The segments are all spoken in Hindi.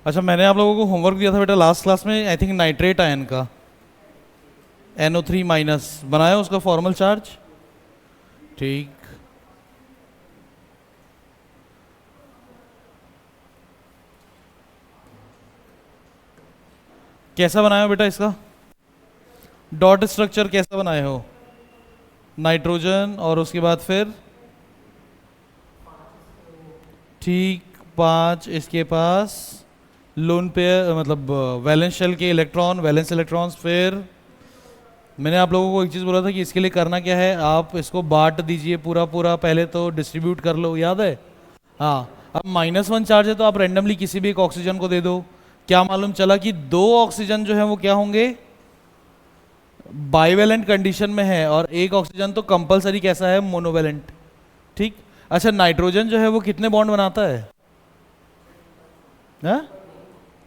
अच्छा, मैंने आप लोगों को होमवर्क दिया था बेटा लास्ट क्लास में, आई थिंक नाइट्रेट आयन का NO3 माइनस बनाया उसका फॉर्मल चार्ज। ठीक, कैसा बनाया हो बेटा इसका? डॉट स्ट्रक्चर कैसा बनाए हो? नाइट्रोजन और उसके बाद फिर ठीक 5 इसके पास लोन पेयर, मतलब वैलेंस शेल के इलेक्ट्रॉन, वैलेंस इलेक्ट्रॉन्स। फिर मैंने आप लोगों को एक चीज़ बोला था कि इसके लिए करना क्या है, आप इसको बांट दीजिए पूरा पूरा, पहले तो डिस्ट्रीब्यूट कर लो, याद है? हाँ। अब -1 चार्ज है तो आप रेंडमली किसी भी एक ऑक्सीजन को दे दो। क्या मालूम चला कि 2 ऑक्सीजन जो है वो क्या होंगे, बाइवेलेंट कंडीशन में है, और एक ऑक्सीजन तो कंपलसरी कैसा है, मोनोवेलेंट। ठीक। अच्छा, नाइट्रोजन जो है वो कितने बॉन्ड बनाता है? हाँ?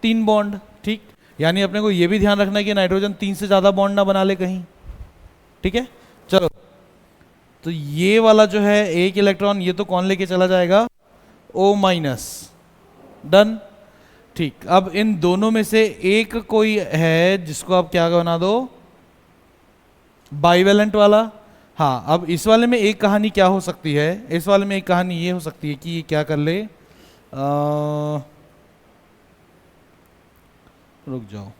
3 बॉन्ड। ठीक। यानी अपने को ये भी ध्यान रखना है कि नाइट्रोजन 3 से ज्यादा बॉन्ड ना बना ले कहीं। ठीक है, चलो। तो ये वाला जो है एक इलेक्ट्रॉन, ये तो कौन लेके चला जाएगा, O-। डन। ठीक, अब इन दोनों में से एक कोई है जिसको आप क्या बना दो, बाइवेलेंट वाला। हाँ, अब इस वाले में एक कहानी क्या हो सकती है, इस वाले में एक कहानी ये हो सकती है कि ये क्या कर ले, रुक जाओ,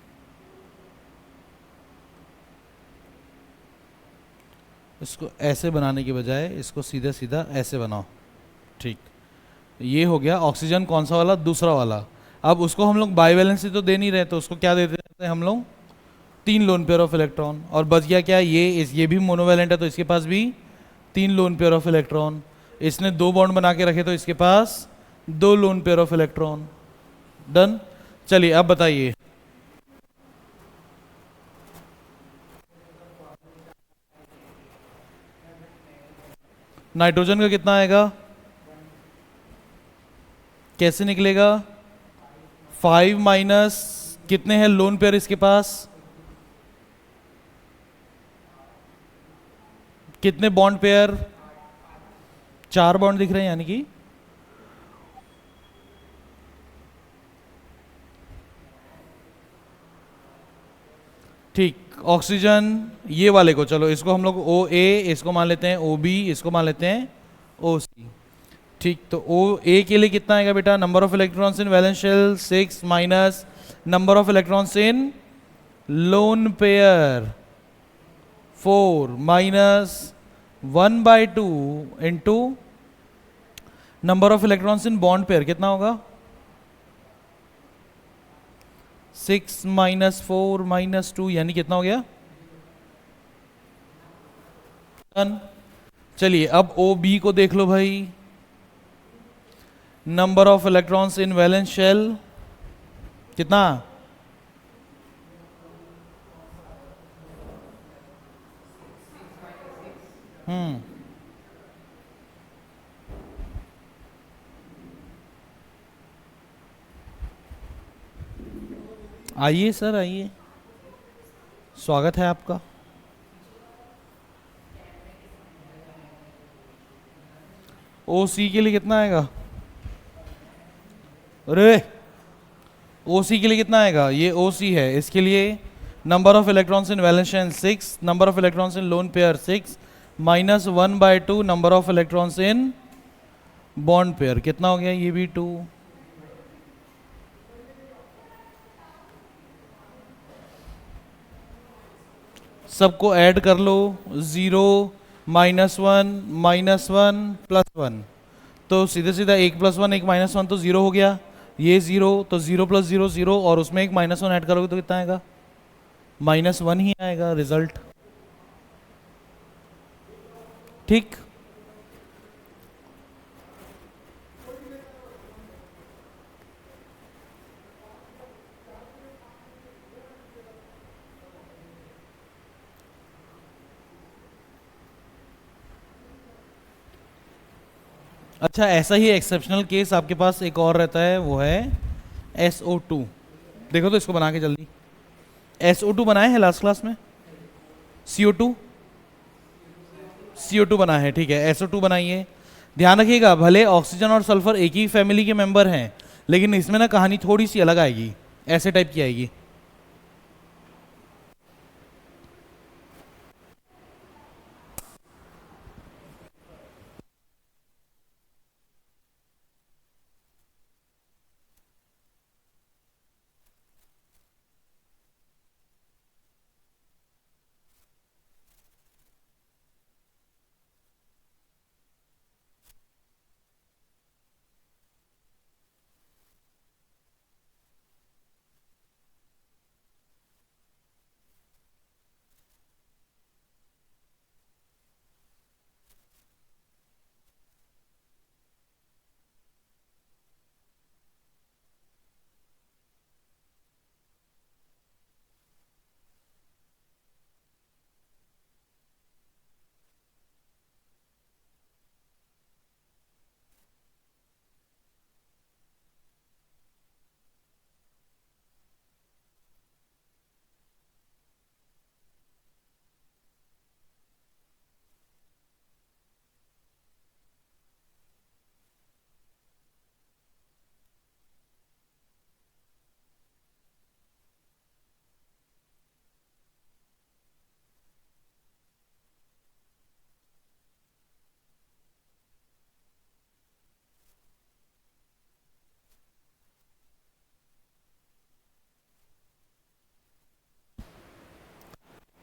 इसको ऐसे बनाने के बजाय इसको सीधा सीधा ऐसे बनाओ। ठीक, ये हो गया ऑक्सीजन, कौन सा वाला, दूसरा वाला। अब उसको हम लोग बाइवेलेंसी तो दे नहीं रहे, तो उसको क्या देते हैं हम लोग, 3 लोन पेयर ऑफ इलेक्ट्रॉन। और बच गया क्या, ये भी मोनोवेलेंट है तो इसके पास भी 3 लोन पेयर ऑफ इलेक्ट्रॉन। इसने 2 बॉन्ड बना के रखे तो इसके पास 2 lone pair of electron. Done. चलिए अब बताइए, नाइट्रोजन का कितना आएगा, कैसे निकलेगा? 5 माइनस कितने हैं लोन पेयर इसके पास, कितने बॉन्ड पेयर, 4 बॉन्ड दिख रहे हैं, यानी कि ठीक। ऑक्सीजन ये वाले को, चलो इसको हम लोग OA, इसको मान लेते हैं OB, इसको मान लेते हैं OC। ठीक, तो OA के लिए कितना आएगा बेटा, number of electrons in valence shell 6 minus number of electrons in lone pair 4 minus 1/2 into number of electrons in bond pair, कितना होगा, 6 माइनस 4 माइनस 2, यानी कितना हो गया, डन। चलिए अब OB को देख लो भाई, number of electrons in valence shell कितना, आइए सर आइए, स्वागत है आपका। OC के लिए कितना आएगा, अरे OC के लिए कितना आएगा, ये OC है, इसके लिए number of electrons in valence shell 6, number of electrons in lone pair 6 minus 1/2 number of electrons in bond pair, कितना हो गया, ये भी 2। सबको ऐड कर लो, 0 -1 -1 +1, तो सीधे सीधा 1 + 1 1 -1 तो 0 हो गया, ये 0 तो 0 + 0 0, और उसमें एक -1 ऐड करोगे तो कितना आएगा, -1 ही आएगा रिजल्ट। ठीक, अच्छा ऐसा ही एक्सेप्शनल केस आपके पास एक और रहता है, वो है SO2। देखो तो इसको बना के जल्दी, SO2 बनाए हैं लास्ट क्लास में, CO2 CO2 बना है, ठीक है, SO2 बनाइए। ध्यान रखिएगा, भले ऑक्सीजन और सल्फर एक ही फैमिली के मेंबर हैं, लेकिन इसमें ना कहानी थोड़ी सी अलग आएगी, ऐसे टाइप की आएगी।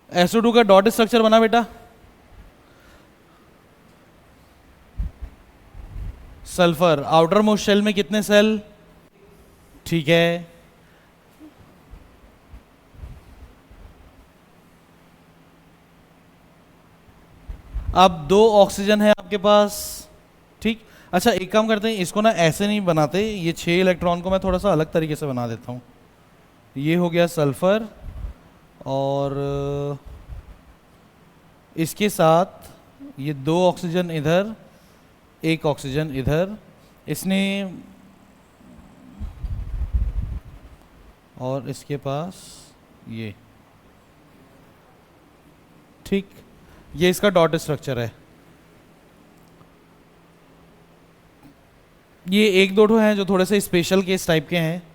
SO2 का डॉट स्ट्रक्चर बना बेटा। सल्फर आउटर मोस्ट शेल में कितने सेल? ठीक है, अब 2 ऑक्सीजन है आपके पास। ठीक, अच्छा एक काम करते हैं, इसको ना ऐसे नहीं बनाते, ये 6 इलेक्ट्रॉन को मैं थोड़ा सा अलग तरीके से बना देता हूँ। ये हो गया सल्फर, और इसके साथ ये 2 ऑक्सीजन इधर, 1 ऑक्सीजन इधर, इसने, और इसके पास ये। ठीक, ये इसका डॉट स्ट्रक्चर है। ये 1-2 ठो हैं जो थोड़े से स्पेशल केस टाइप के हैं।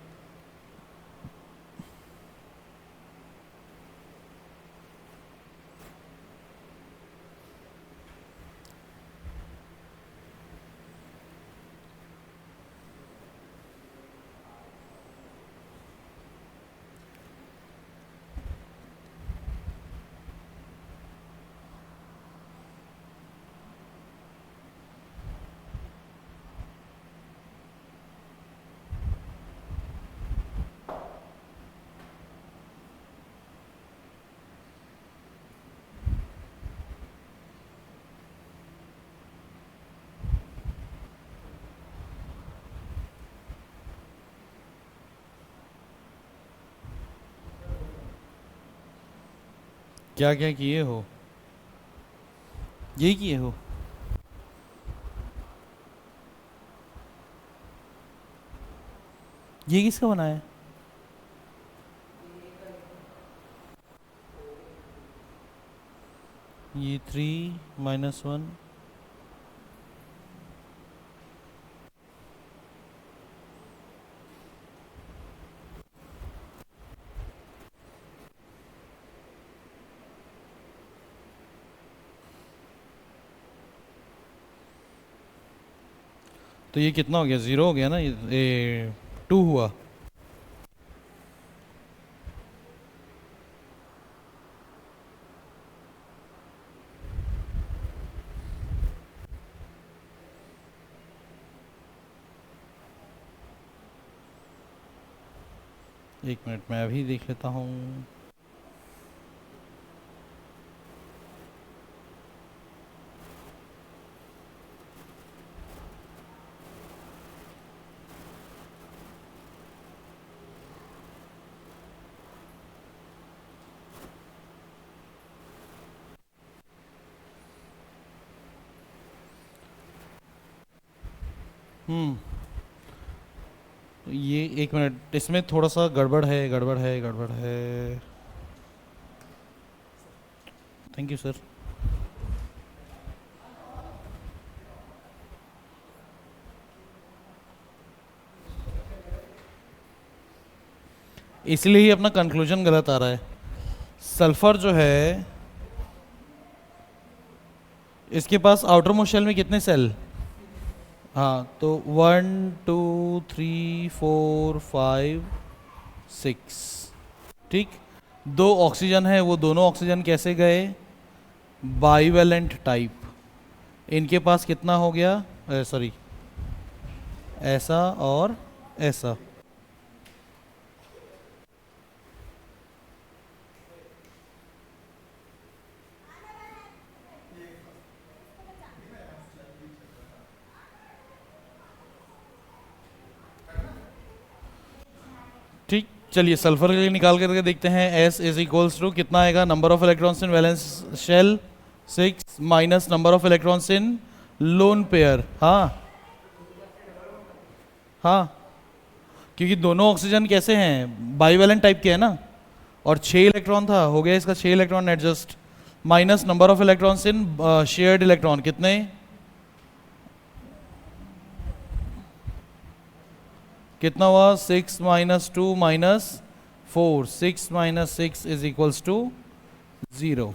क्या क्या किए हो? यही किए हो? ये किसका बना है? ये 3 - 1। तो ये कितना हो गया? 0 हो गया ना, ये 2 हुआ। एक मिनट मैं अभी देख लेता हूँ। हम्म, ये एक मिनट, इसमें थोड़ा सा गड़बड़ है, गड़बड़ है, गड़बड़ है। Thank you sir. इसलिए ही अपना कंक्लूजन गलत आ रहा है। सल्फर जो है इसके पास आउटर मोस्ट शेल में कितने सेल? हाँ, तो 1 2 3 4 5 6। ठीक, दो ऑक्सीजन है, वो दोनों ऑक्सीजन कैसे गए? Bivalent type. इनके पास कितना हो गया? सॉरी, ऐसा और ऐसा। ठीक, चलिए सल्फर के लिए निकाल करके देखते हैं। S इज इक्वल्स टू कितना आएगा? Number of electrons in valence shell 6 minus number of electrons in lone pair. हाँ हाँ, क्योंकि दोनों ऑक्सीजन कैसे हैं? बाईवेलेंट टाइप के है ना, और 6 इलेक्ट्रॉन था, हो गया इसका 6 electron adjust, minus number of electrons in shared electron कितने? कितना हुआ? 6 minus 2 minus 4, 6 minus 6 is equals to 0।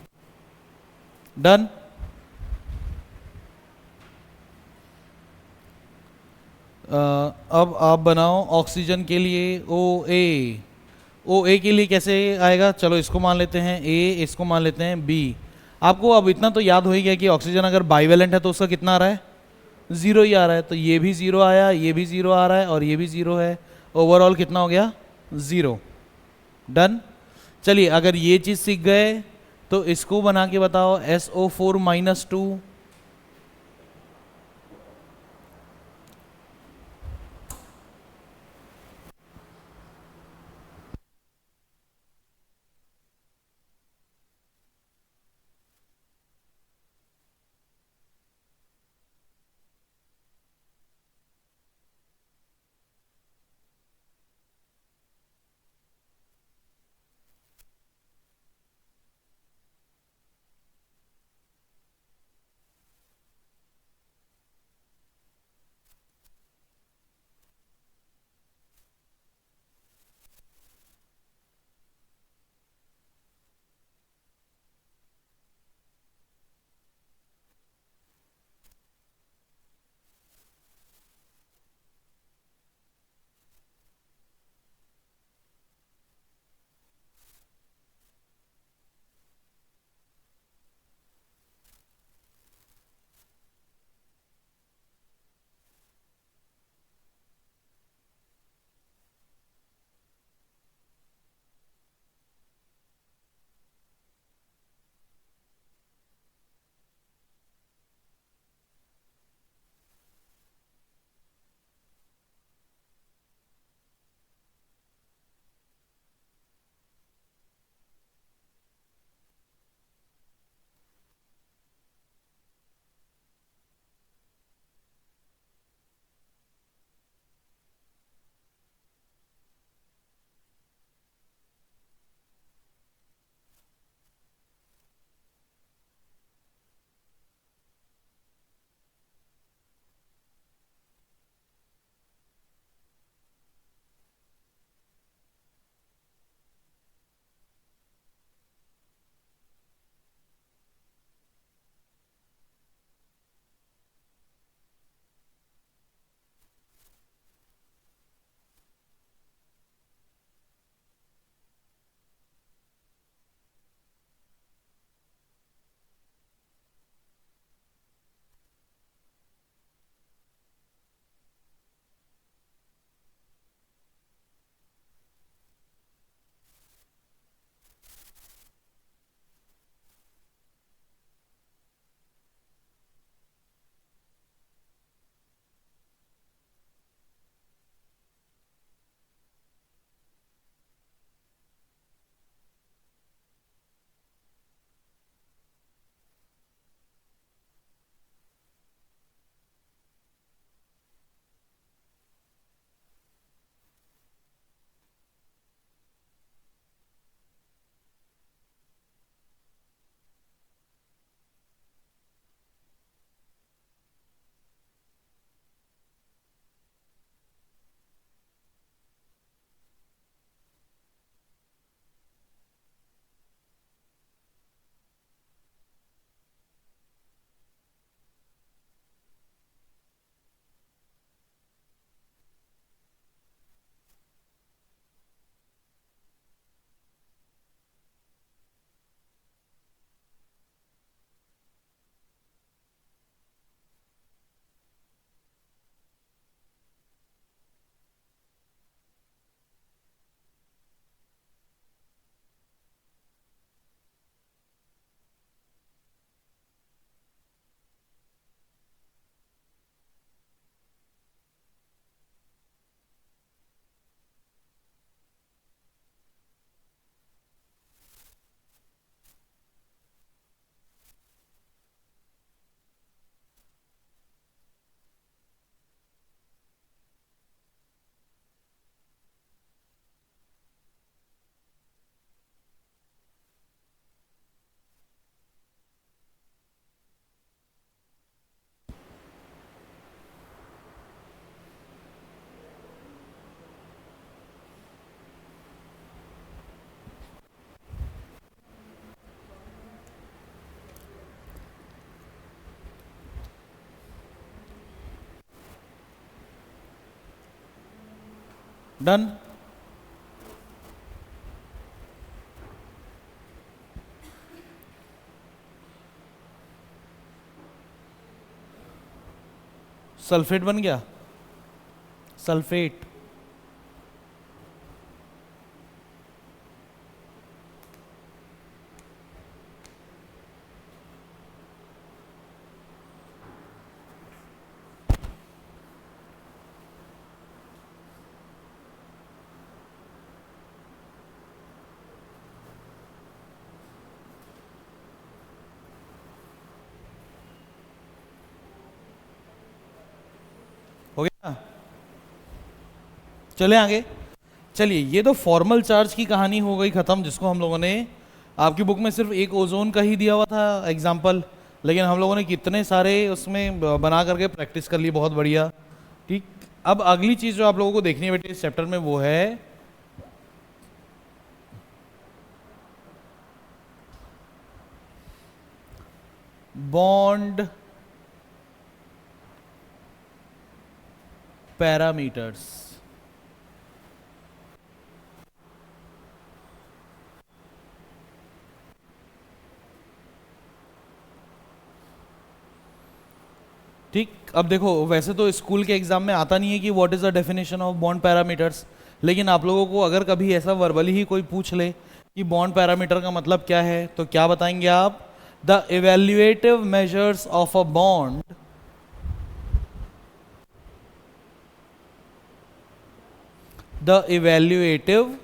Done. अब आप बनाओ ऑक्सीजन के लिए ओ ए। ओ ए के लिए कैसे आएगा? चलो इसको मान लेते हैं ए, इसको मान लेते हैं बी। आपको अब इतना तो याद हो ही गया कि ऑक्सीजन अगर बाईवेलेंट है तो उसका कितना आ रहा है? 0 ही आ रहा है। तो ये भी 0 आया, ये भी 0 आ रहा है, और ये भी 0 है। ओवरऑल कितना हो गया? 0। डन। चलिए अगर ये चीज़ सीख गए तो इसको बना के बताओ SO4-2। डन। सल्फेट बन गया, सल्फेट। हो गया। चले आगे। चलिए, ये तो फॉर्मल चार्ज की कहानी हो गई खत्म, जिसको हम लोगों ने, आपकी बुक में सिर्फ एक ओजोन का ही दिया हुआ था एग्जाम्पल, लेकिन हम लोगों ने कितने सारे उसमें बना करके प्रैक्टिस कर ली, बहुत बढ़िया। ठीक। अब अगली चीज जो आप लोगों को देखनी है बेटे इस चैप्टर में, वो है बॉन्ड पैरामीटर्स। ठीक। अब देखो, वैसे तो स्कूल के एग्जाम में आता नहीं है कि what is the definition of bond parameters, लेकिन आप लोगों को अगर कभी ऐसा वर्बली ही कोई पूछ ले कि बॉन्ड पैरामीटर का मतलब क्या है, तो क्या बताएंगे आप? The evaluative measures of a bond, the evaluative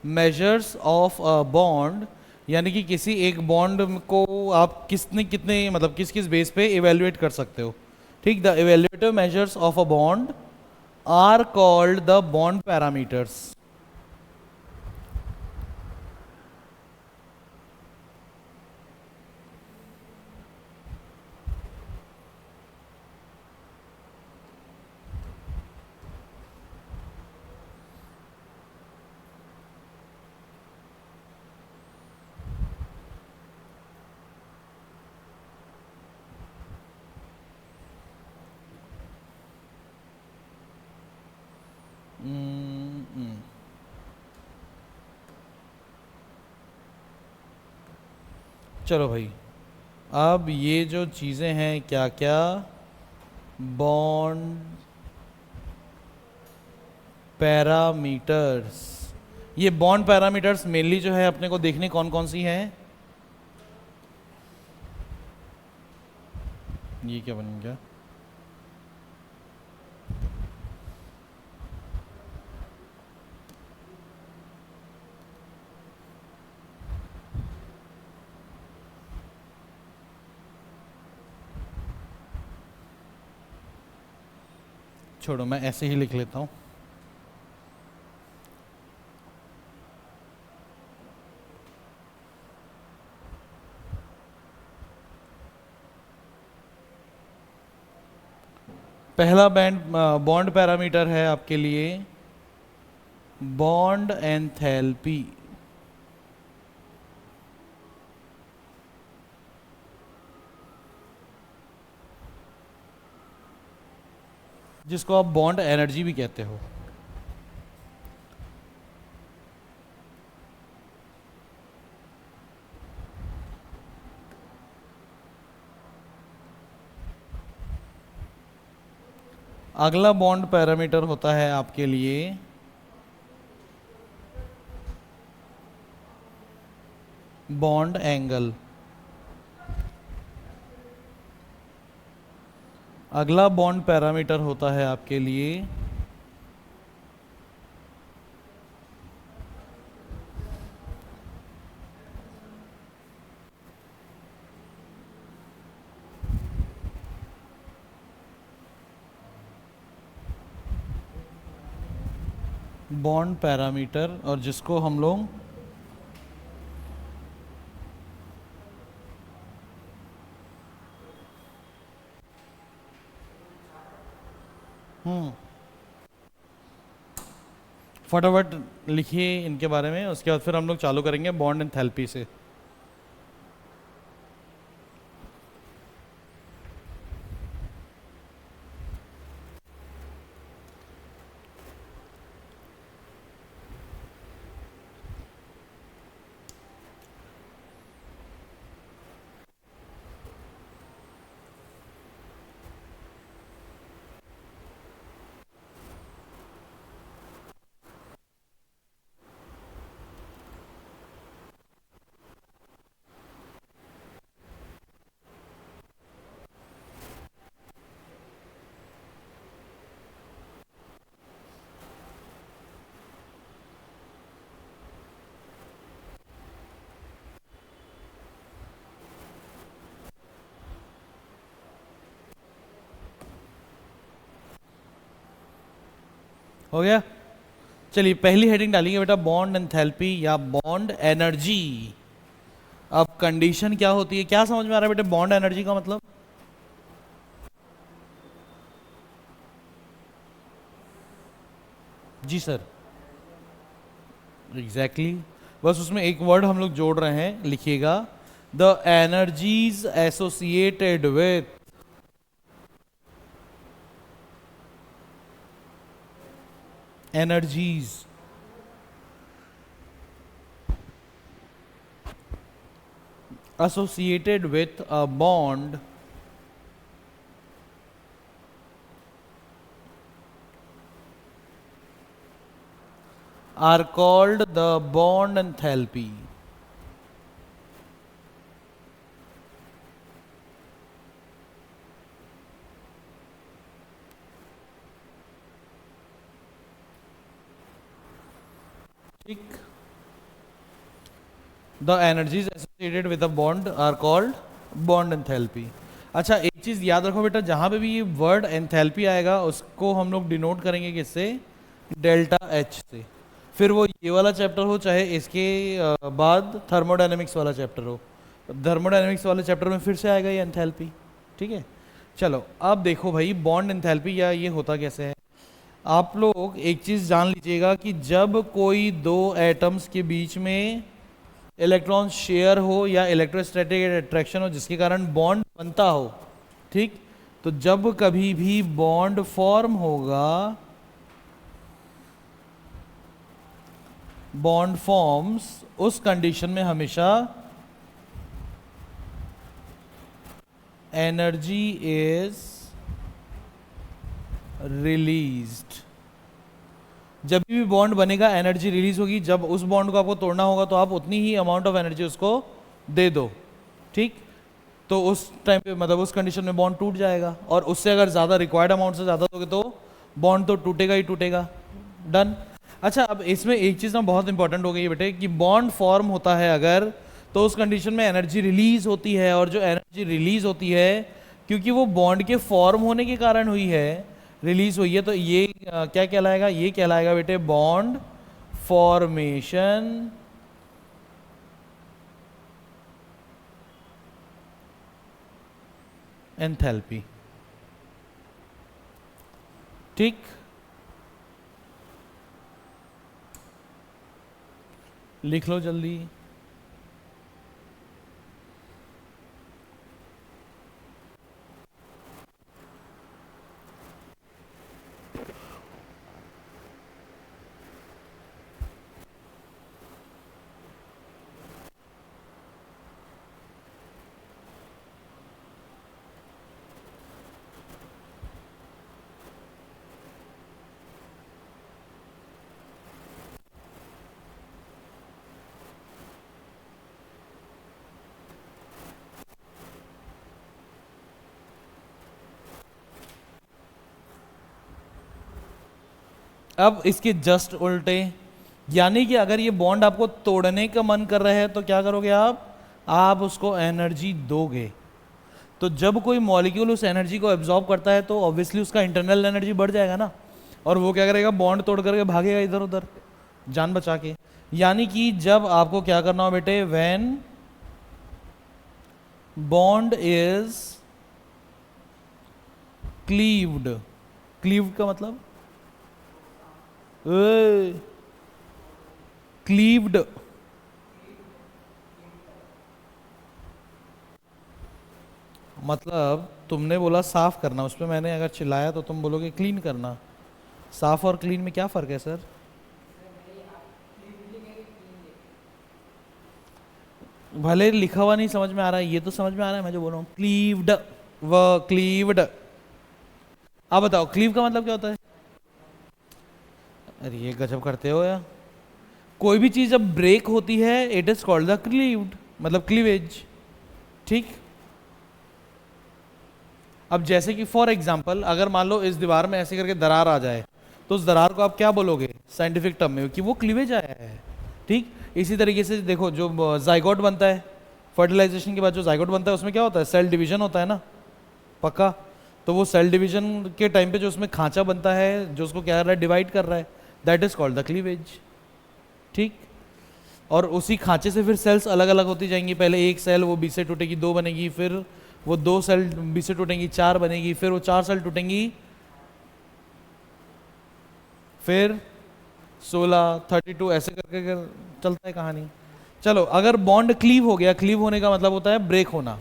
measures of a bond, यानी कि किसी एक बॉन्ड को आप किसने कितने मतलब किस किस बेस पे इवेल्युएट कर सकते हो। ठीक। The evaluative measures of a bond are called the bond parameters. चलो भाई, अब ये जो चीज़ें हैं क्या क्या, बॉन्ड पैरामीटर्स, ये बॉन्ड पैरामीटर्स मेनली जो है अपने को देखने कौन कौन सी हैं? ये क्या बन गया? छोड़ो, मैं ऐसे ही लिख लेता हूँ। पहला बैंड बॉन्ड पैरामीटर है आपके लिए बॉन्ड एंथैल्पी, जिसको आप बॉन्ड एनर्जी भी कहते हो। अगला बॉन्ड पैरामीटर होता है आपके लिए बॉन्ड एंगल। अगला बॉन्ड पैरामीटर होता है आपके लिए बॉन्ड पैरामीटर, और जिसको हम लोग फटाफट लिखिए इनके बारे में, उसके बाद फिर हम लोग चालू करेंगे बॉन्ड एंथैल्पी से। हो गया। चलिए पहली हेडिंग डालेंगे बेटा बॉन्ड एंथैल्पी या बॉन्ड एनर्जी। अब कंडीशन क्या होती है, क्या समझ में आ रहा है बेटे बॉन्ड एनर्जी का मतलब? जी सर, एग्जैक्टली बस उसमें एक वर्ड हम लोग जोड़ रहे हैं, लिखिएगा the energies associated with energies associated with a bond are called the bond enthalpy. ठीक, the energies associated with a bond are called bond enthalpy. अच्छा एक चीज याद रखो बेटा, जहां पे भी ये वर्ड एंथैल्पी आएगा उसको हम लोग डिनोट करेंगे किससे? डेल्टा एच से। फिर वो ये वाला चैप्टर हो चाहे इसके बाद थर्मोडायनेमिक्स वाला चैप्टर हो, थर्मोडायनेमिक्स वाले चैप्टर में फिर से आएगा ये एंथैल्पी। ठीक है, चलो अब देखो भाई बॉन्ड एंथैल्पी या ये होता कैसे है। आप लोग एक चीज जान लीजिएगा कि जब कोई दो एटम्स के बीच में इलेक्ट्रॉन शेयर हो या इलेक्ट्रोस्टैटिक अट्रैक्शन हो जिसके कारण बॉन्ड बनता हो, ठीक, तो जब कभी भी बॉन्ड फॉर्म होगा, बॉन्ड फॉर्म्स, उस कंडीशन में हमेशा एनर्जी इज रिलीज्ड। जब भी बॉन्ड बनेगा एनर्जी रिलीज होगी। जब उस बॉन्ड को आपको तोड़ना होगा तो आप उतनी ही अमाउंट ऑफ एनर्जी उसको दे दो, ठीक, तो उस टाइम पे मतलब उस कंडीशन में बॉन्ड टूट जाएगा। और उससे अगर ज़्यादा रिक्वायर्ड अमाउंट से ज़्यादा दोगे तो बॉन्ड तो टूटेगा ही टूटेगा। डन। अच्छा अब इसमें एक चीज़ ना बहुत इंपॉर्टेंट हो गई है बेटे कि बॉन्ड फॉर्म होता है अगर, तो उस कंडीशन में एनर्जी रिलीज होती है। और जो एनर्जी रिलीज होती है क्योंकि वो बॉन्ड के फॉर्म होने के कारण हुई है, रिलीज हुई है, तो ये क्या कहलाएगा? ये कहलाएगा बेटे बॉन्ड फॉर्मेशन एंथैल्पी। ठीक, लिख लो जल्दी। अब इसके जस्ट उल्टे, यानी कि अगर ये बॉन्ड आपको तोड़ने का मन कर रहा है तो क्या करोगे आप उसको एनर्जी दोगे। तो जब कोई मॉलिक्यूल उस एनर्जी को एब्जॉर्ब करता है तो ऑब्वियसली उसका इंटरनल एनर्जी बढ़ जाएगा ना, और वो क्या करेगा? बॉन्ड तोड़ करके भागेगा इधर उधर जान बचा के। यानी कि जब आपको क्या करना हो बेटे, when bond is cleaved, cleaved का मतलब क्लीव्ड, मतलब तुमने बोला साफ करना, उस पर मैंने अगर चिल्लाया तो तुम बोलोगे क्लीन करना। साफ और क्लीन में क्या फर्क है सर? भले लिखा हुआ नहीं समझ में आ रहा है, ये तो समझ में आ रहा है मैं जो बोल रहा हूँ। क्लीव्ड, व क्लीव्ड। आप बताओ क्लीव का मतलब क्या होता है? अरे ये गजब करते हो यार। कोई भी चीज जब ब्रेक होती है it is called the cleaved, मतलब क्लीवेज। ठीक, अब जैसे कि फॉर एग्जाम्पल अगर मान लो इस दीवार में ऐसे करके दरार आ जाए तो उस दरार को आप क्या बोलोगे साइंटिफिक टर्म में? कि वो क्लीवेज आया है। ठीक, इसी तरीके से देखो जो जाइगोट बनता है, फर्टिलाइजेशन के बाद जो जाइगोट बनता है उसमें क्या होता है? सेल डिवीजन होता है ना, पक्का। तो वो सेल डिवीजन के टाइम पे जो उसमें खांचा बनता है, जो उसको क्या कर रहा है, डिवाइड कर रहा है, that is called the cleavage. ठीक। और उसी खांचे से फिर सेल्स अलग अलग होती जाएंगी, पहले एक सेल वो बी से टूटेगी, दो बनेगी, फिर वो दो सेल बी से टूटेंगी, चार बनेगी, फिर वो चार सेल टूटेंगी, फिर 16, 32, ऐसे करके चलता है कहानी। चलो, अगर बॉन्ड क्लीव हो गया, क्लीव होने का मतलब होता है ब्रेक होना,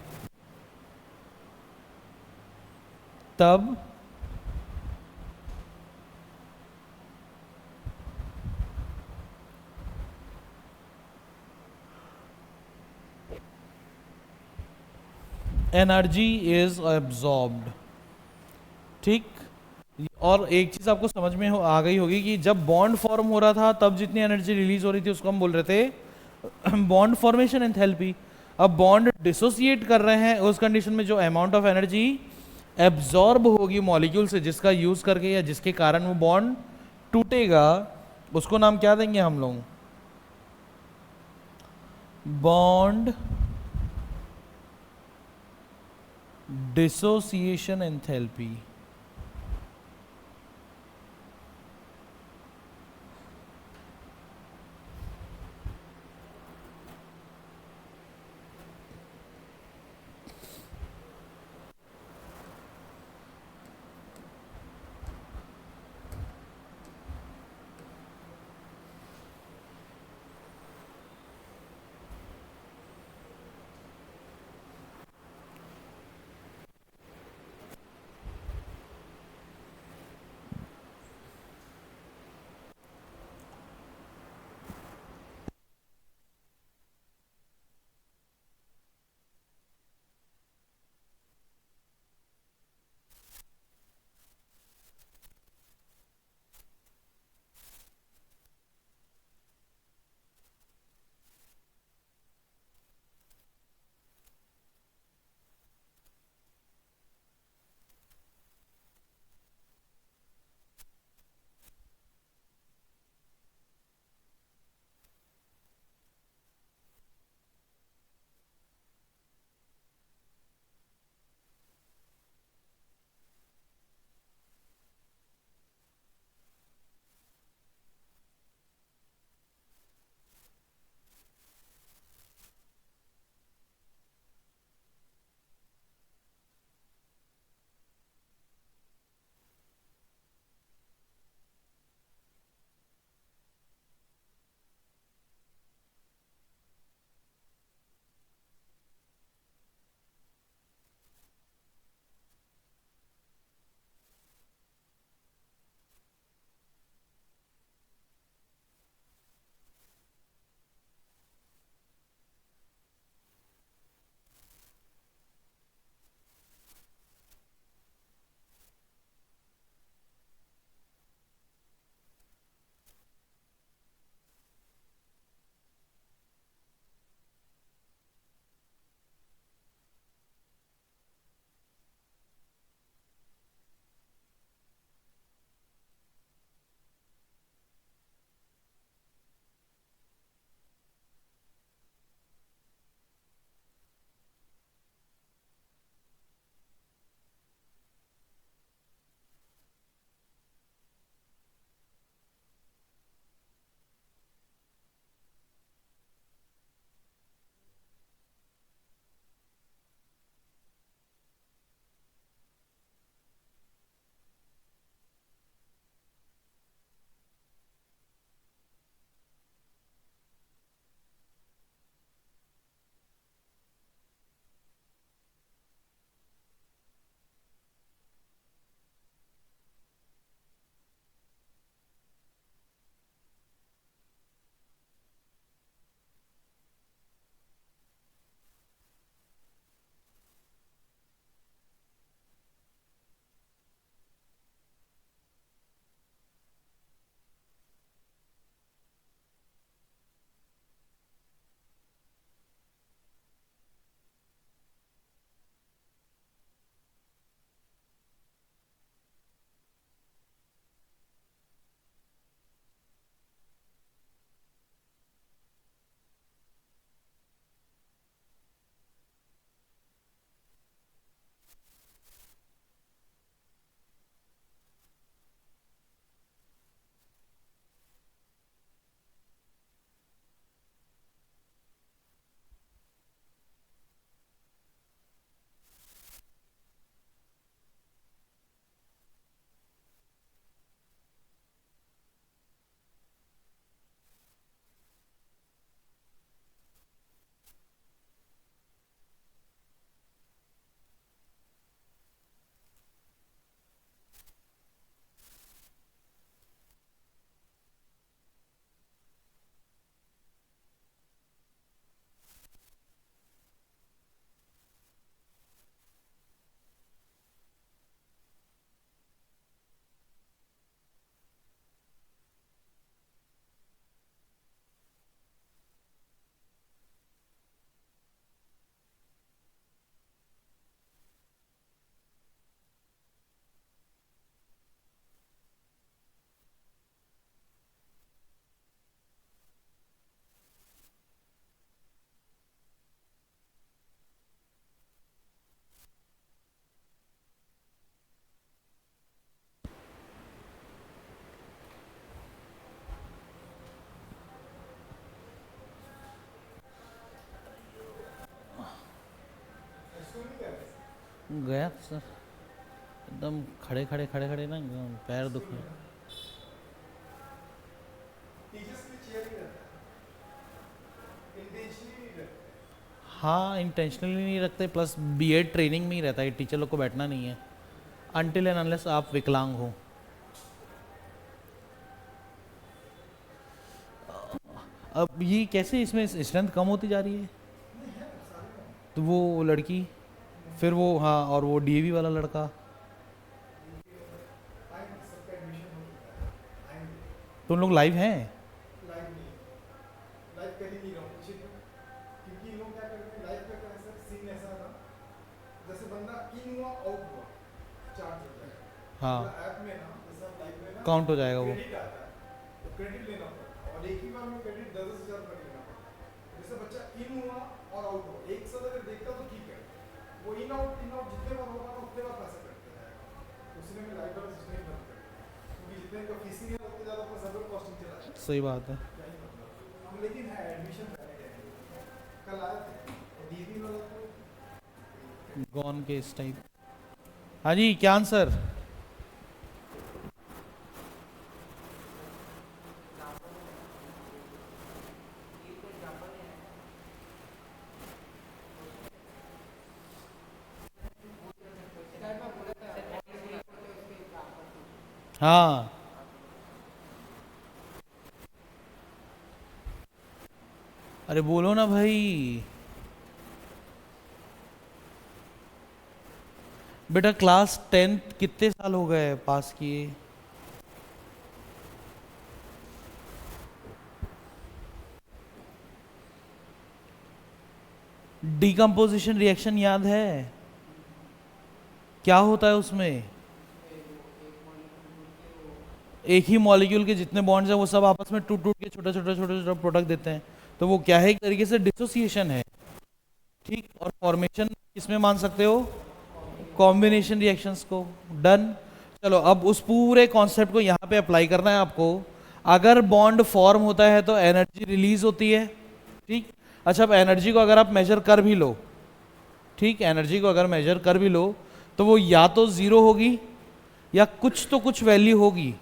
तब एनर्जी इज एब्जॉर्ब्ड। ठीक। और एक चीज आपको समझ में आ गई होगी कि जब बॉन्ड फॉर्म हो रहा था तब जितनी एनर्जी रिलीज हो रही थी उसको हम बोल रहे थे बॉन्ड फॉर्मेशन एंथैल्पी। अब बॉन्ड डिसोसिएट कर रहे हैं, उस कंडीशन में जो अमाउंट ऑफ एनर्जी एब्जॉर्ब होगी मॉलिक्यूल से, जिसका यूज करके या जिसके कारण वो बॉन्ड टूटेगा, उसको नाम क्या देंगे हम लोग? Bond dissociation enthalpy. गया सर, एकदम खड़े खड़े खड़े खड़े ना पैर दुख रहे। हाँ इंटेंशनली नहीं रखते, प्लस बीएड ट्रेनिंग में ही रहता है, टीचर लोग को बैठना नहीं है अनटिल एंड अनलेस आप विकलांग हो। अब ये कैसे इसमें स्ट्रेंथ कम होती जा रही है? तो वो लड़की, फिर वो, हाँ, और वो डीएवी वाला लड़का, तो उन लोग लाइव हैं? हाँ काउंट हो जाएगा वो। सही बात है। गॉन के इस टाइप। हाँ जी, क्या आंसर? हाँ अरे बोलो ना भाई। बेटा क्लास 10th कितने साल हो गए पास किए? डिकम्पोजिशन रिएक्शन याद है? क्या होता है उसमें? एक ही मॉलिक्यूल के जितने बॉन्ड्स हैं वो सब आपस में टूट टूट के छोटा छोटा छोटा छोटा प्रोडक्ट देते हैं, तो वो क्या है, एक तरीके से डिसोसिएशन है। ठीक, और फॉर्मेशन किसमें मान सकते हो? कॉम्बिनेशन रिएक्शंस को। डन। चलो अब उस पूरे कॉन्सेप्ट को यहाँ पे अप्लाई करना है आपको। अगर बॉन्ड फॉर्म होता है तो एनर्जी रिलीज होती है। ठीक, अच्छा अब एनर्जी को अगर आप मेजर कर भी लो, ठीक, एनर्जी को अगर मेजर कर भी लो तो वो या तो जीरो होगी या कुछ तो कुछ वैल्यू होगी।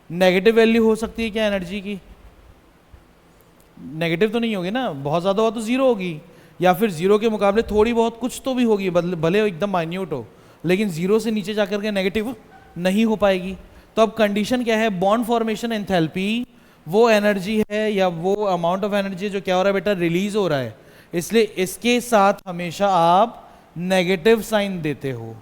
नेगेटिव वैल्यू हो सकती है क्या एनर्जी की? नेगेटिव तो नहीं होगी ना, बहुत ज़्यादा हुआ तो जीरो होगी, या फिर जीरो के मुकाबले थोड़ी बहुत कुछ तो भी होगी, भले एकदम माइन्यूट हो, लेकिन जीरो से नीचे जाकर के नेगेटिव नहीं हो पाएगी। तो अब कंडीशन क्या है? बॉन्ड फॉर्मेशन एंथैल्पी वो एनर्जी है या वो अमाउंट ऑफ एनर्जी जो क्या हो रहा है बेटा, रिलीज हो रहा है, इसलिए इसके साथ हमेशा आप नेगेटिव साइन देते हो।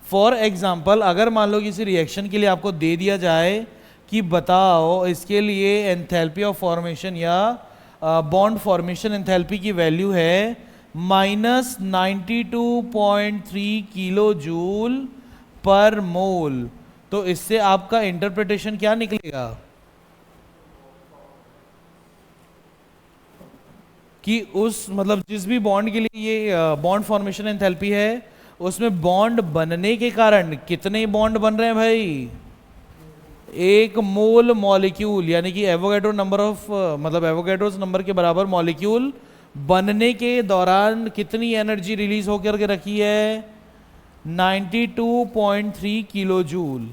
फॉर एग्जाम्पल अगर मान लो किसी रिएक्शन के लिए आपको दे दिया जाए कि बताओ इसके लिए एंथैल्पी ऑफ फॉर्मेशन या बॉन्ड फॉर्मेशन एंथैल्पी की वैल्यू है -92.3 किलो जूल पर मोल, तो इससे आपका इंटरप्रिटेशन क्या निकलेगा कि उस मतलब जिस भी बॉन्ड के लिए ये बॉन्ड फॉर्मेशन एंथैल्पी है उसमें बॉन्ड बनने के कारण कितने बॉन्ड बन रहे हैं भाई? एक मोल मॉलिक्यूल, यानी कि एवोगैड्रो नंबर ऑफ मतलब एवोगैड्रोस नंबर के बराबर मॉलिक्यूल बनने के दौरान कितनी एनर्जी रिलीज होकर के रखी है? 92.3 किलो जूल।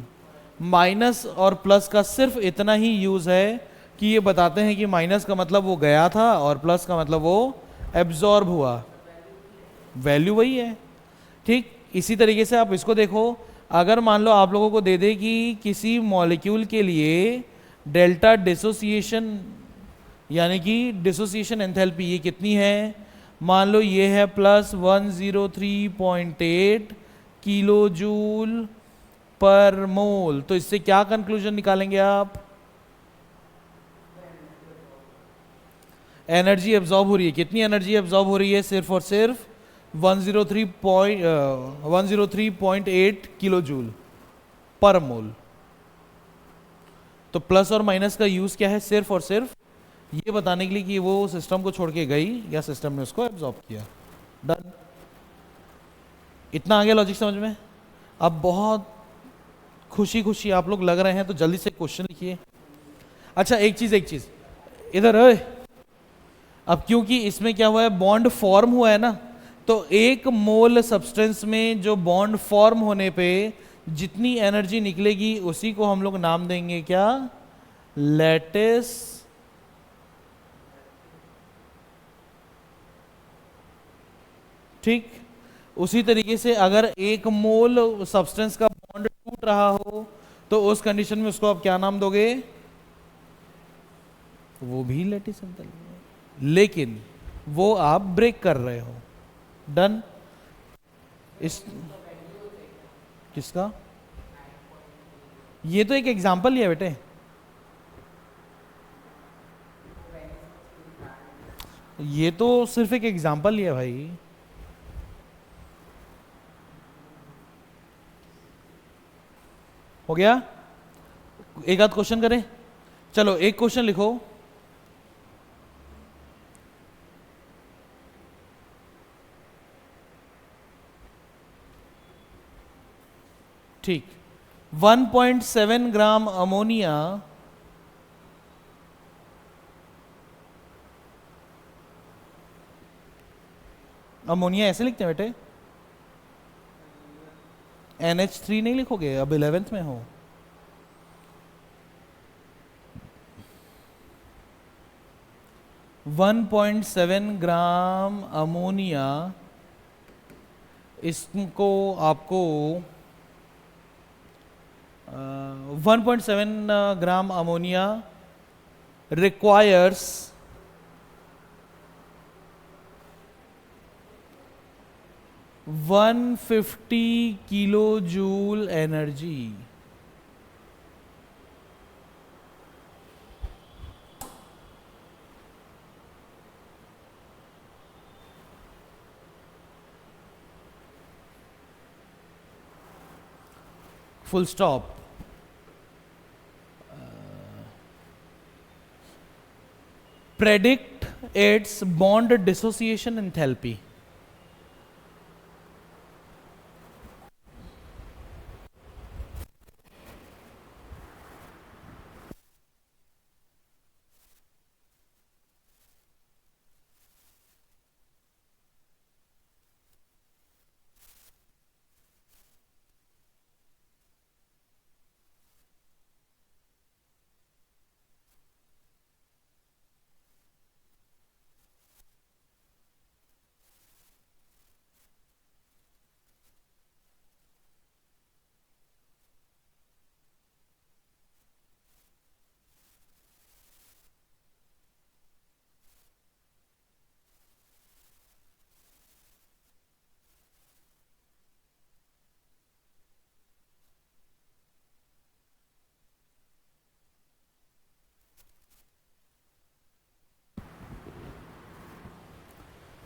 माइनस और प्लस का सिर्फ इतना ही यूज है कि ये बताते हैं कि माइनस का मतलब वो गया था और प्लस का मतलब वो एब्जॉर्ब हुआ, वैल्यू वही है। ठीक, इसी तरीके से आप इसको देखो, अगर मान लो आप लोगों को दे दे कि किसी मॉलिक्यूल के लिए डेल्टा डिसोसिएशन यानी कि डिसोसिएशन एंथैल्पी ये कितनी है, मान लो ये है +103.8 किलो जूल पर मोल, तो इससे क्या कंक्लूजन निकालेंगे आप? एनर्जी एब्जॉर्ब हो रही है, कितनी एनर्जी एब्जॉर्ब हो रही है? सिर्फ और सिर्फ 103.8 किलो जूल पर मोल। तो प्लस और माइनस का यूज क्या है? सिर्फ और सिर्फ ये बताने के लिए कि वो सिस्टम को छोड़ के गई या सिस्टम ने उसको एब्जॉर्ब किया। डन। इतना आ गया लॉजिक समझ में? अब बहुत खुशी खुशी आप लोग लग रहे हैं तो जल्दी से क्वेश्चन लिखिए। अच्छा एक चीज इधर है। अब क्योंकि इसमें क्या हुआ है, बॉन्ड फॉर्म हुआ है ना, तो एक मोल सब्सटेंस में जो बॉन्ड फॉर्म होने पे जितनी एनर्जी निकलेगी उसी को हम लोग नाम देंगे क्या, लैटिस ठीक। उसी तरीके से अगर एक मोल सब्सटेंस का बॉन्ड टूट रहा हो तो उस कंडीशन में उसको आप क्या नाम दोगे, वो भी लैटिस एंथैल्पी, लेकिन वो आप ब्रेक कर रहे हो। डन। इस किसका, ये तो एक एग्जांपल ही है बेटे, ये तो सिर्फ एक एग्जांपल ही है भाई। हो गया, एक आध क्वेश्चन करें, चलो एक क्वेश्चन लिखो। ठीक, 1.7 ग्राम अमोनिया अमोनिया ऐसे लिखते हैं बेटे, NH3 नहीं लिखोगे, अब 11th में हो। वन 1.7 ग्राम अमोनिया, इसको आपको 1.7 gram ammonia requires 150 kilo joule energy. Full stop. Predict it's bond dissociation enthalpy.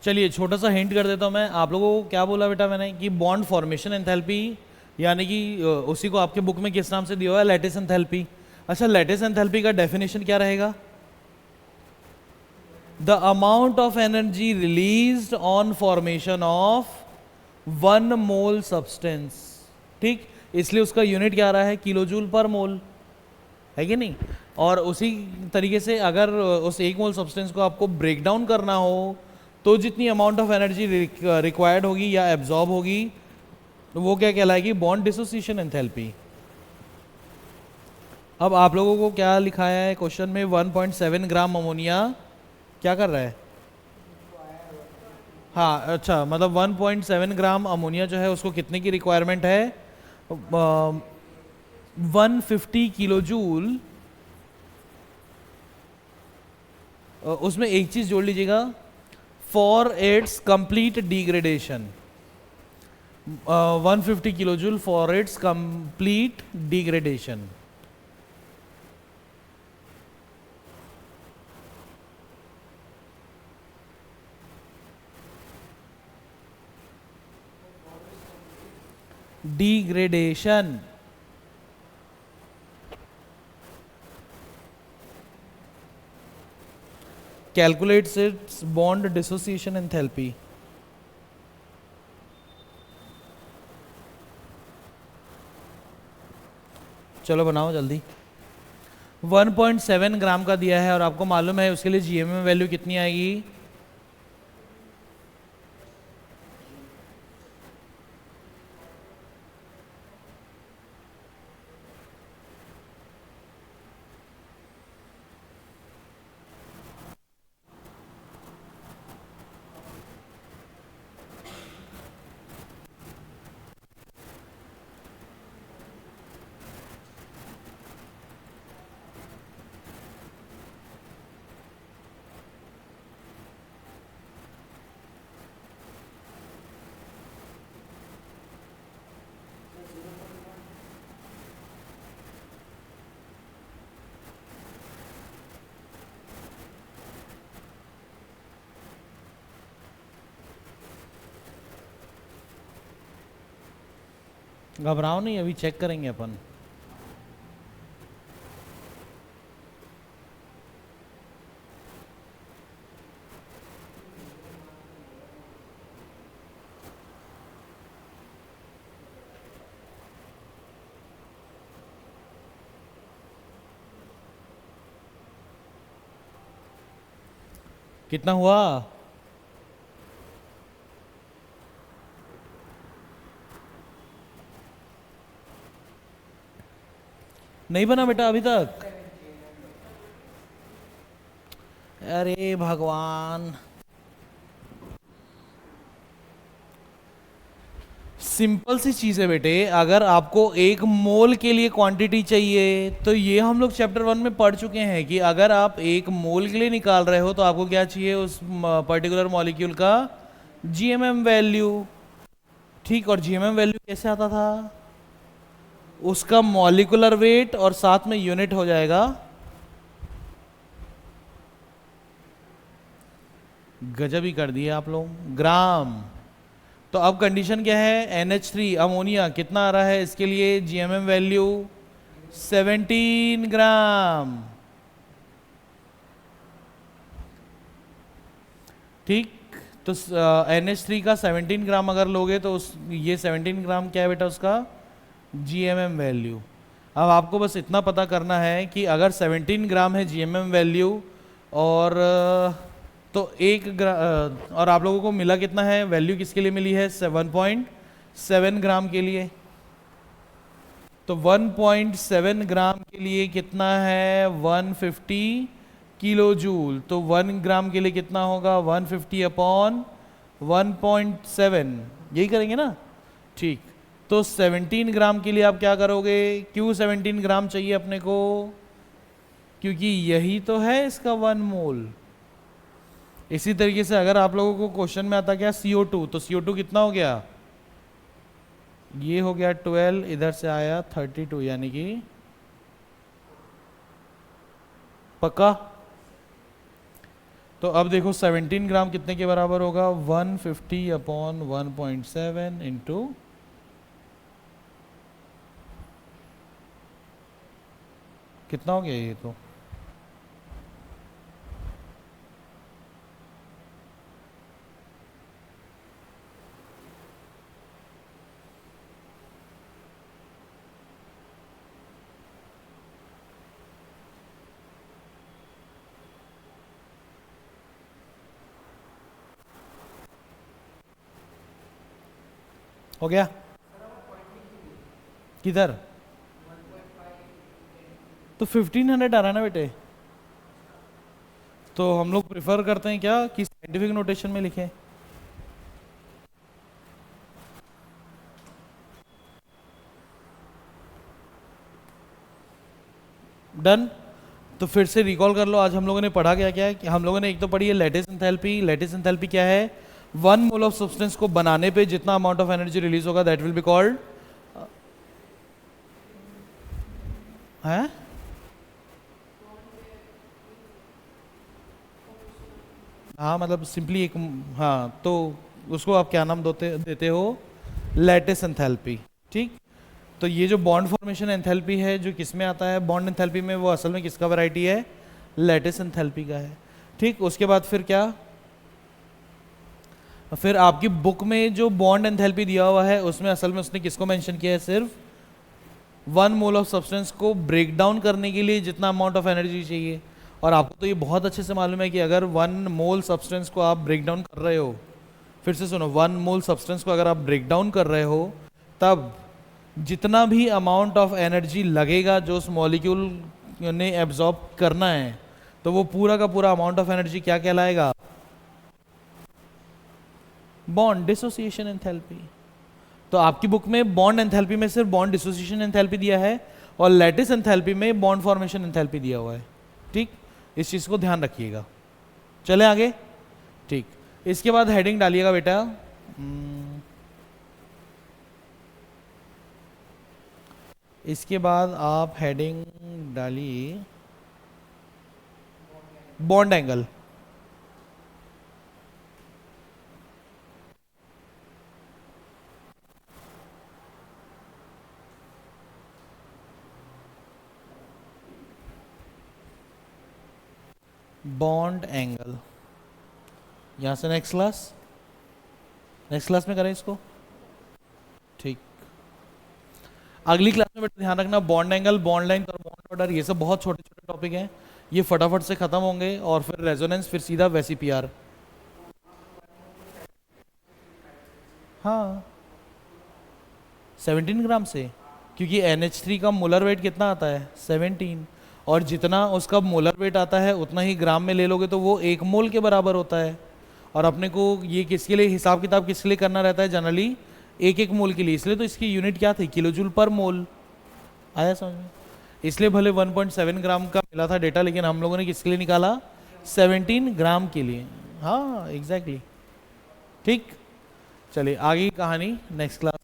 चलिए छोटा सा हिंट कर देता हूँ मैं आप लोगों को। क्या बोला बेटा मैंने कि बॉन्ड फॉर्मेशन एंथैल्पी, यानी कि उसी को आपके बुक में किस नाम से दिया हुआ है, लैटिस एंथैल्पी। अच्छा, लैटिस एंथैल्पी का डेफिनेशन क्या रहेगा, the amount of energy released on formation of 1 mole substance. ठीक, इसलिए उसका यूनिट क्या आ रहा है, किलो जूल पर मोल, है कि नहीं। और उसी तरीके से अगर उस 1 मोल सब्सटेंस को आपको ब्रेक डाउन करना हो तो जितनी अमाउंट ऑफ एनर्जी रिक्वायर्ड होगी या एब्जॉर्ब होगी वो क्या कहलाएगी, बॉन्ड डिसोसिएशन एंथैल्पी। अब आप लोगों को क्या लिखाया है क्वेश्चन में, 1.7 ग्राम अमोनिया क्या कर रहा है, हाँ अच्छा, मतलब 1.7 ग्राम अमोनिया जो है उसको कितने की रिक्वायरमेंट है, 150 किलो जूल। उसमें एक चीज जोड़ लीजिएगा, for its complete degradation, 150 kilo joule for its complete degradation. Degradation calculates its bond dissociation enthalpy। चलो बनाओ जल्दी। 1.7 ग्राम का दिया है और आपको मालूम है उसके लिए जीएमएम वैल्यू कितनी आएगी, घबराओ नहीं, अभी चेक करेंगे अपन। कितना हुआ? नहीं बना बेटा अभी तक? अरे भगवान। सिंपल सी चीज़ है बेटे, अगर आपको एक मोल के लिए क्वांटिटी चाहिए तो ये हम लोग चैप्टर 1 में पढ़ चुके हैं कि अगर आप एक मोल के लिए निकाल रहे हो तो आपको क्या चाहिए, उस पर्टिकुलर मॉलिक्यूल का जीएमएम वैल्यू। ठीक, और जीएमएम वैल्यू कैसे आता था? उसका मॉलिक्यूलर वेट और साथ में यूनिट हो जाएगा, गजब ही कर दिया आप लोग, ग्राम। तो अब कंडीशन क्या है, NH3 अमोनिया कितना आ रहा है, इसके लिए जीएमएम वैल्यू 17 ग्राम। ठीक, तो NH3 का 17 ग्राम अगर लोगे तो उस ये 17 ग्राम क्या है बेटा उसका जीएमएम वैल्यू। अब आपको बस इतना पता करना है कि अगर 17 ग्राम है जीएमएम वैल्यू और तो और आप लोगों को मिला कितना है, वैल्यू किसके लिए मिली है, 7.7 ग्राम के लिए। तो 1.7 ग्राम के लिए कितना है, 150 किलो जूल। तो 1 ग्राम के लिए कितना होगा, 150 अपॉन 1.7, यही करेंगे ना। ठीक, तो 17 ग्राम के लिए आप क्या करोगे, क्यों 17 ग्राम चाहिए अपने को, क्योंकि यही तो है इसका 1 मोल। इसी तरीके से अगर आप लोगों को क्वेश्चन में आता क्या CO2, तो CO2 कितना हो गया, ये हो गया 12, इधर से आया 32, यानी कि पक्का। तो अब देखो 17 ग्राम कितने के बराबर होगा, 150 अपॉन 1.7 इंटू कितना हो गया, ये तो हो गया किधर, तो 1500 आ रहा है ना बेटे। तो हम लोग प्रिफर करते हैं क्या कि साइंटिफिक नोटेशन में लिखें। डन। तो फिर से रिकॉल कर लो, आज हम लोगों ने पढ़ा क्या क्या है, कि हम लोगों ने एक तो पढ़ी है लैटिस एंथैल्पी। लैटिस एंथैल्पी क्या है, 1 मोल ऑफ सब्सटेंस को बनाने पे जितना अमाउंट ऑफ एनर्जी रिलीज होगा दैट विल बी कॉल्ड है। हाँ मतलब सिंपली एक, हाँ तो उसको आप क्या नाम देते हो, लैटिस एंथैल्पी। ठीक, तो ये जो बॉन्ड फॉर्मेशन एंथैल्पी है जो किस में आता है, बॉन्ड एंथैल्पी में, वो असल में किसका वैरायटी है, लैटिस एंथैल्पी का है। ठीक, उसके बाद फिर क्या, फिर आपकी बुक में जो बॉन्ड एंथैल्पी दिया हुआ है उसमें असल में उसने किसको मेंशन किया है, सिर्फ 1 मोल ऑफ सब्सटेंस को ब्रेक डाउन करने के लिए जितना अमाउंट ऑफ एनर्जी चाहिए। और आपको तो ये बहुत अच्छे से मालूम है कि अगर 1 मोल सब्सटेंस को आप ब्रेक डाउन कर रहे हो, फिर से सुनो, 1 मोल सब्सटेंस को अगर आप ब्रेक डाउन कर रहे हो तब जितना भी अमाउंट ऑफ एनर्जी लगेगा जो उस मॉलिक्यूल ने एब्जॉर्ब करना है, तो वो पूरा का पूरा अमाउंट ऑफ एनर्जी क्या कहलाएगा, बॉन्ड डिसोसिएशन एंथैल्पी। तो आपकी बुक में बॉन्ड एंथैल्पी में सिर्फ बॉन्ड डिसोसिएशन एंथैल्पी दिया है और लैटिस एंथैल्पी में बॉन्ड फॉर्मेशन एंथैल्पी दिया हुआ है। ठीक, इस चीज को ध्यान रखिएगा। चले आगे। ठीक, इसके बाद हेडिंग डालिएगा बेटा, इसके बाद आप हेडिंग डालिए बॉन्ड एंगल। Bond angle. यहाँ से नेक्स्ट क्लास में करें इसको। ठीक, अगली क्लास में बेटा ध्यान रखना, बॉन्ड एंगल, बॉन्ड लेंथ और बॉन्ड ऑर्डर, ये सब बहुत छोटे छोटे टॉपिक हैं, ये फटाफट से खत्म होंगे और फिर रेजोनेंस, फिर सीधा वेसिपीआर। हाँ 17 ग्राम से, क्योंकि NH3 का मोलर वेट कितना आता है 17, और जितना उसका मोलर वेट आता है उतना ही ग्राम में ले लोगे तो वो 1 मोल के बराबर होता है। और अपने को ये किसके लिए हिसाब किताब किसके लिए करना रहता है जनरली, 1 मोल के लिए, इसलिए तो इसकी यूनिट क्या थी, किलोजूल पर मोल। आया समझ में? इसलिए भले 1.7 ग्राम का मिला था डेटा, लेकिन हम लोगों ने किसके लिए निकाला, 17 ग्राम के लिए। हाँ एग्जैक्टली। ठीक, चलिए आगे की कहानी नेक्स्ट क्लास।